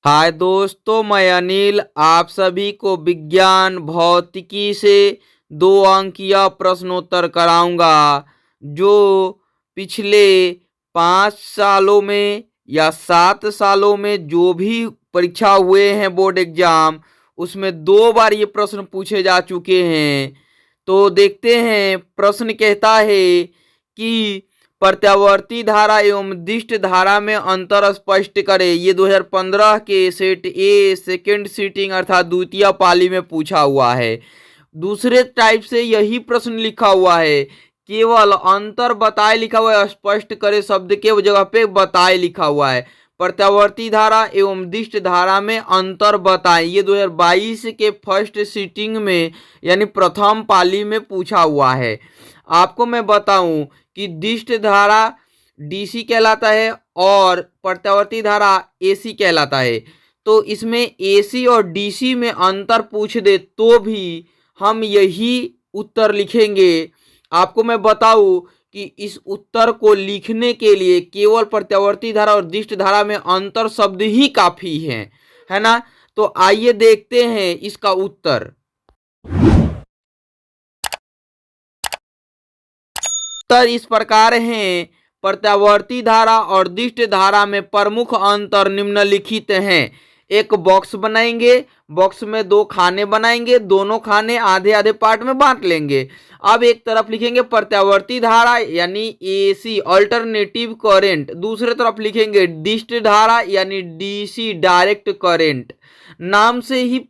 हाय दोस्तों, मैं अनिल आप सभी को विज्ञान भौतिकी से 2 अंकीय प्रश्नोत्तर कराऊंगा जो पिछले 5 सालों में या 7 सालों में जो भी परीक्षा हुए हैं बोर्ड एग्जाम, उसमें 2 बार ये प्रश्न पूछे जा चुके हैं। तो देखते हैं। प्रश्न कहता है कि प्रत्यावर्ती धारा एवं दिष्ट धारा में अंतर स्पष्ट करें। ये 2015 के सेट ए सेकेंड सीटिंग अर्थात द्वितीय पाली में पूछा हुआ है। दूसरे टाइप से यही प्रश्न लिखा हुआ है, केवल अंतर बताए लिखा हुआ है, स्पष्ट करे शब्द के जगह पे बताए लिखा हुआ है। प्रत्यावर्ती धारा एवं दिष्ट धारा में अंतर बताएं। ये 2022 के फर्स्ट सीटिंग में यानी प्रथम पाली में पूछा हुआ है। आपको मैं बताऊं कि दिष्ट धारा डीसी कहलाता है और प्रत्यावर्ती धारा एसी कहलाता है। तो इसमें एसी और डीसी में अंतर पूछ दे तो भी हम यही उत्तर लिखेंगे। आपको मैं बताऊं कि इस उत्तर को लिखने के लिए केवल प्रत्यावर्ती धारा और दिष्ट धारा में अंतर शब्द ही काफी है ना। तो आइए देखते हैं इसका उत्तर। उत्तर इस प्रकार हैं। प्रत्यावर्ती धारा और दिष्ट धारा में प्रमुख अंतर निम्नलिखित हैं। एक बॉक्स बनाएंगे, बॉक्स में 2 खाने बनाएंगे, दोनों खाने आधे आधे पार्ट में बांट लेंगे। अब एक तरफ लिखेंगे प्रत्यावर्ती धारा यानी एसी अल्टरनेटिव करंट, दूसरे तरफ लिखेंगे दिष्ट धारा यानी डीसी डायरेक्ट करंट। नाम से ही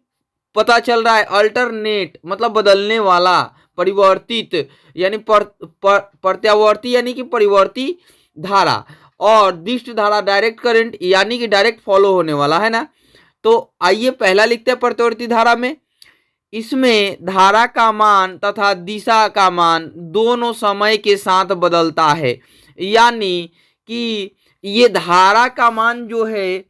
पता चल रहा है अल्टरनेट मतलब बदलने वाला, परिवर्तित यानी प्रत्यावर्ती यानी कि परिवर्ती धारा, और दिष्ट धारा डायरेक्ट करंट यानी कि डायरेक्ट फॉलो होने वाला, है ना। तो आइए पहला लिखते हैं प्रत्यावर्ती धारा में। इसमें धारा का मान तथा दिशा का मान दोनों समय के साथ बदलता है, यानी कि ये धारा का मान जो है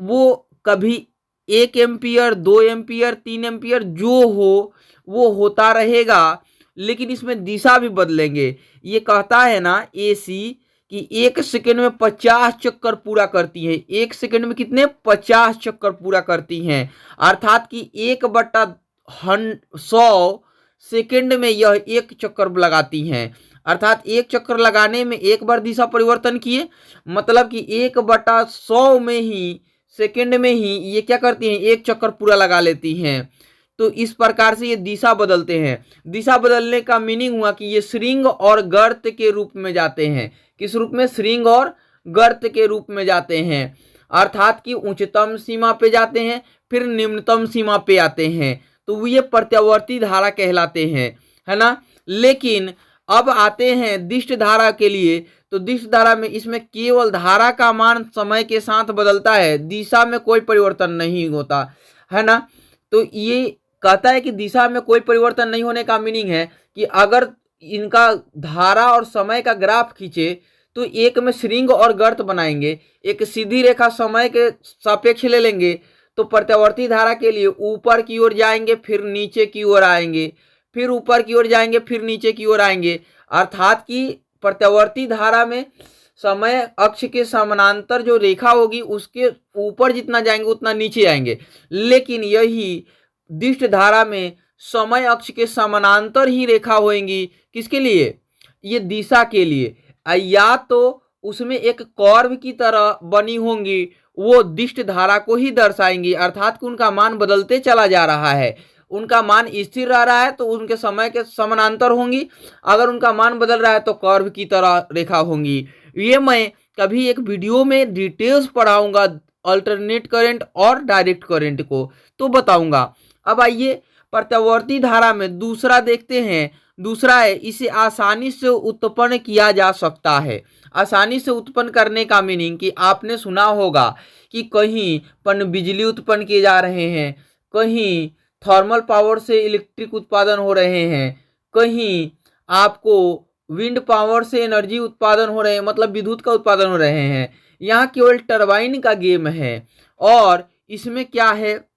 वो कभी 1 एम्पियर 2 एम्पियर 3 एम्पियर जो हो वो होता रहेगा, लेकिन इसमें दिशा भी बदलेंगे। ये कहता है ना एसी कि 1 सेकंड में 50 चक्कर पूरा करती है। 1 सेकंड में कितने 50 चक्कर पूरा करती हैं, अर्थात कि 1/100 सेकंड में यह 1 चक्कर लगाती हैं। अर्थात 1 चक्कर लगाने में 1 बार दिशा परिवर्तन किए, मतलब कि 1/100 में ही सेकंड में ही ये क्या करती हैं 1 चक्कर पूरा लगा लेती हैं। तो इस प्रकार से ये दिशा बदलते हैं। दिशा बदलने का मीनिंग हुआ कि ये श्रृंग और गर्त के रूप में जाते हैं। किस रूप में? श्रृंग और गर्त के रूप में जाते हैं, अर्थात कि उच्चतम सीमा पे जाते हैं फिर निम्नतम सीमा पे आते हैं। तो ये प्रत्यावर्ती धारा कहलाते हैं, है ना। लेकिन अब आते हैं दिष्ट धारा के लिए। तो दिष्ट धारा में इसमें केवल धारा का मान समय के साथ बदलता है, दिशा में कोई परिवर्तन नहीं होता, है ना। तो ये कहता है कि दिशा में कोई परिवर्तन नहीं होने का मीनिंग है कि अगर इनका धारा और समय का ग्राफ खींचे तो एक में श्रृंग और गर्त बनाएंगे, एक सीधी रेखा समय के सापेक्ष ले लेंगे। तो प्रत्यावर्ती धारा के लिए ऊपर की ओर जाएंगे फिर नीचे की ओर आएंगे, फिर ऊपर की ओर जाएंगे फिर नीचे की ओर आएंगे, अर्थात कि प्रत्यावर्ती धारा में समय अक्ष के समानांतर जो रेखा होगी उसके ऊपर जितना जाएंगे उतना नीचे आएंगे। लेकिन यही दिष्ट धारा में समय अक्ष के समानांतर ही रेखा होंगी। किसके लिए? ये दिशा के लिए। या तो उसमें एक कर्व की तरह बनी होंगी, वो दिष्ट धारा को ही दर्शाएंगी, अर्थात कि उनका मान बदलते चला जा रहा है। उनका मान स्थिर रह रहा है तो उनके समय के समानांतर होंगी, अगर उनका मान बदल रहा है तो कर्व की तरह रेखा होंगी। ये मैं कभी एक वीडियो में डिटेल्स पढ़ाऊंगा अल्टरनेट करंट और डायरेक्ट करंट को, तो बताऊंगा। अब आइए प्रत्यावर्ती धारा में दूसरा देखते हैं। दूसरा है इसे आसानी से उत्पन्न किया जा सकता है। आसानी से उत्पन्न करने का मीनिंग कि आपने सुना होगा कि कहीं पन बिजली उत्पन्न किए जा रहे हैं, कहीं थर्मल पावर से इलेक्ट्रिक उत्पादन हो रहे हैं, कहीं आपको विंड पावर से एनर्जी उत्पादन हो रहे हैं, मतलब विद्युत का उत्पादन हो रहे हैं। यहाँ केवल टरबाइन का गेम है और इसमें क्या है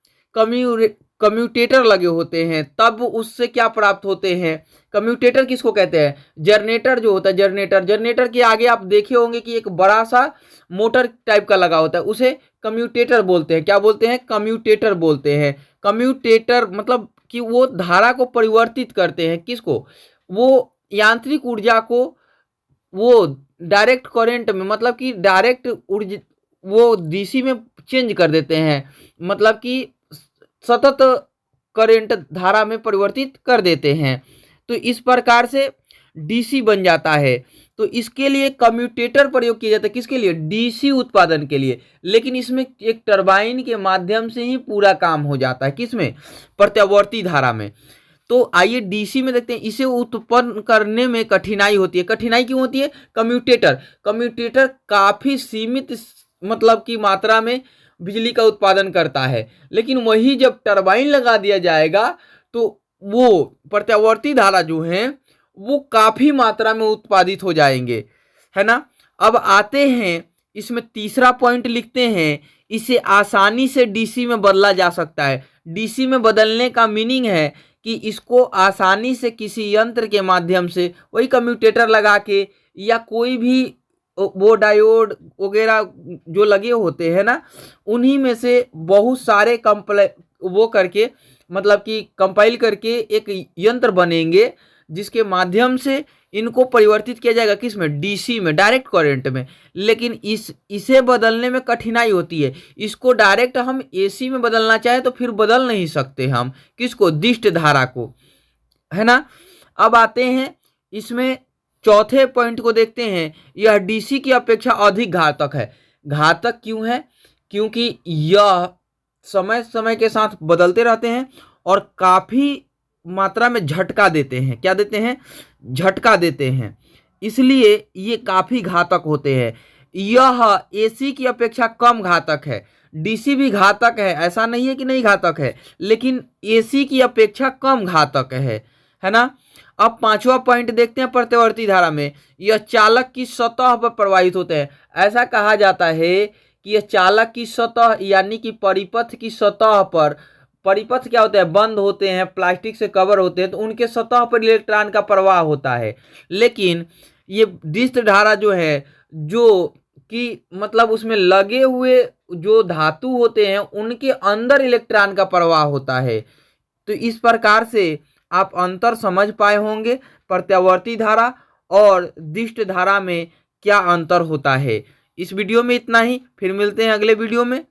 कम्यूटेटर लगे होते हैं, तब उससे क्या प्राप्त होते हैं। कम्यूटेटर किसको कहते हैं? जनरेटर जो होता है, जनरेटर के आगे आप देखे होंगे कि एक बड़ा सा मोटर टाइप का लगा होता है, उसे कम्यूटेटर बोलते हैं। क्या बोलते हैं? कम्यूटेटर बोलते हैं। कम्यूटेटर मतलब कि वो धारा को परिवर्तित करते हैं। किसको? वो यांत्रिक ऊर्जा को वो डायरेक्ट करंट में, मतलब कि डायरेक्ट ऊर्जा वो डीसी में चेंज कर देते हैं, मतलब कि सतत करंट धारा में परिवर्तित कर देते हैं। तो इस प्रकार से डीसी बन जाता है। तो इसके लिए कम्यूटेटर प्रयोग किया जाता है। किसके लिए? डीसी उत्पादन के लिए। लेकिन इसमें एक टरबाइन के माध्यम से ही पूरा काम हो जाता है। किसमें? प्रत्यावर्ती धारा में। तो आइए डीसी में देखते हैं। इसे उत्पन्न करने में कठिनाई होती है। कठिनाई क्यों होती है? कम्यूटेटर काफी सीमित मतलब की मात्रा में बिजली का उत्पादन करता है, लेकिन वही जब टरबाइन लगा दिया जाएगा तो वो प्रत्यावर्ती धारा जो है वो काफी मात्रा में उत्पादित हो जाएंगे, है ना। अब आते हैं इसमें तीसरा पॉइंट लिखते हैं, इसे आसानी से डीसी में बदला जा सकता है। डीसी में बदलने का मीनिंग है कि इसको आसानी से किसी यंत्र के माध्यम से, वही कम्यूटेटर लगा के या कोई भी वो डायोड वगैरह जो लगे होते हैं ना, उन्हीं में से बहुत सारे वो करके मतलब कि कंपाइल करके एक यंत्र बनेंगे जिसके माध्यम से इनको परिवर्तित किया जाएगा। किसमें? डीसी में, डायरेक्ट करंट में। लेकिन इसे बदलने में कठिनाई होती है। इसको डायरेक्ट हम एसी में बदलना चाहे तो फिर बदल नहीं सकते हम। किसको? दिष्ट धारा को, है ना। अब आते हैं इसमें चौथे पॉइंट को देखते हैं। यह डीसी की अपेक्षा अधिक घातक है। घातक क्यों है? क्योंकि यह समय समय के साथ बदलते रहते हैं और काफी मात्रा में झटका देते हैं। क्या देते हैं? झटका देते हैं। इसलिए ये काफी घातक होते हैं। यह एसी की अपेक्षा कम घातक है। डीसी भी घातक है, ऐसा नहीं है कि नहीं घातक है, लेकिन एसी की अपेक्षा कम घातक है ना। अब पांचवा पॉइंट देखते हैं। प्रत्यावर्ती धारा में यह चालक की सतह पर प्रवाहित होते हैं। ऐसा कहा जाता है कि यह चालक की सतह यानी कि परिपथ की सतह पर, परिपथ क्या होते हैं? बंद होते हैं, प्लास्टिक से कवर होते हैं, तो उनके सतह पर इलेक्ट्रॉन का प्रवाह होता है। लेकिन ये डिस्क धारा जो है, जो कि मतलब उसमें लगे हुए जो धातु होते हैं उनके अंदर इलेक्ट्रॉन का प्रवाह होता है। तो इस प्रकार से आप अंतर समझ पाए होंगे प्रत्यावर्ती धारा और दिष्ट धारा में क्या अंतर होता है। इस वीडियो में इतना ही, फिर मिलते हैं अगले वीडियो में।